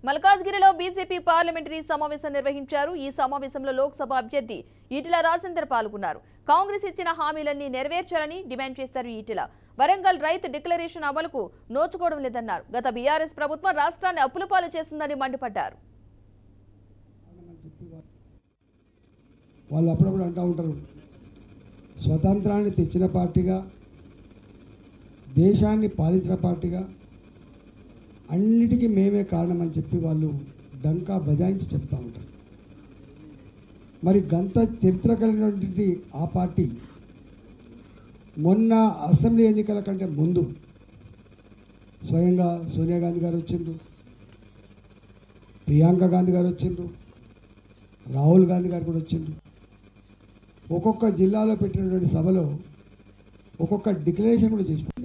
మల్కాజ్గిరిలో BJP parliamentary సమావేశం నిర్వహించారు. ఈ సమావేశంలో లోక్సభ అభ్యర్థి ఈటెల రాజేందర్ పాల్గొన్నారు. కాంగ్రెస్ ఇచ్చిన హామీలన్నీ నెరవేర్చాలని డిమాండ్ చేశారు ఈటెల. వరంగల్ రైతు డిక్లరేషన్ అమలుకు నోచుకోవడం లేదన్నారు. గత బీఆర్ఎస్ ప్రభుత్వం రాష్ట్రాన్ని అప్పులపాలు చేసిందని మండిపడ్డారు. వాళ్ళు అప్పుడప్పుడు అంటూ ఉంటారు, స్వతంత్రాన్ని తెచ్చిన పార్టీగా, దేశాన్ని పాలించిన పార్టీగా అన్నిటికీ మేమే కారణం అని చెప్పి వాళ్ళు డంకా బజాయించి చెప్తూ ఉంటారు. మరి గంత చరిత్ర కలిగినటువంటి ఆ పార్టీ మొన్న అసెంబ్లీ ఎన్నికల కంటే ముందు స్వయంగా సోనియా గాంధీ గారు వచ్చిండ్రు, ప్రియాంక గాంధీ గారు వచ్చిండ్రు, రాహుల్ గాంధీ గారు కూడా వచ్చిండ్రు. ఒక్కొక్క జిల్లాలో పెట్టినటువంటి సభలో ఒక్కొక్క డిక్లరేషన్ కూడా చేసుకుంటారు.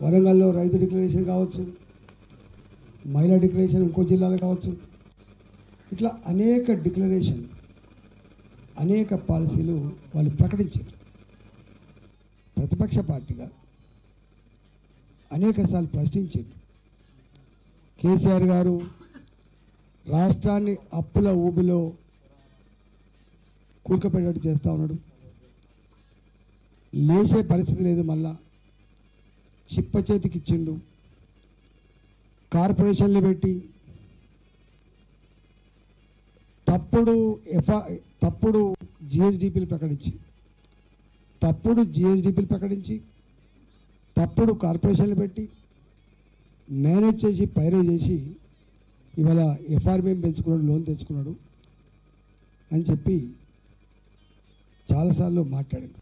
వరంగల్లో రైతు డిక్లరేషన్ కావచ్చు, మహిళా డిక్లరేషన్ ఇంకో జిల్లాలో కావచ్చు, ఇట్లా అనేక డిక్లరేషన్, అనేక పాలసీలు వాళ్ళు ప్రకటించారు. ప్రతిపక్ష పార్టీగా అనేకసార్లు ప్రశ్నించారు. కేసీఆర్ గారు రాష్ట్రాన్ని అప్పుల ఊబిలో కూరుకుపోయేటట్టు చేస్తూ ఉన్నాడు. లేచే పరిస్థితి లేదు, మళ్ళా చిప్ప చేతికి ఇచ్చిండు. కార్పొరేషన్లు పెట్టి తప్పుడు జిఎస్డిపిలు ప్రకటించి తప్పుడు కార్పొరేషన్లు పెట్టి మేనేజ్ చేసి పైరో చేసి ఇవాళ ఎఫ్ఆర్బిఎం పెంచుకున్నాడు, లోన్ తెచ్చుకున్నాడు అని చెప్పి చాలాసార్లు మాట్లాడాడు.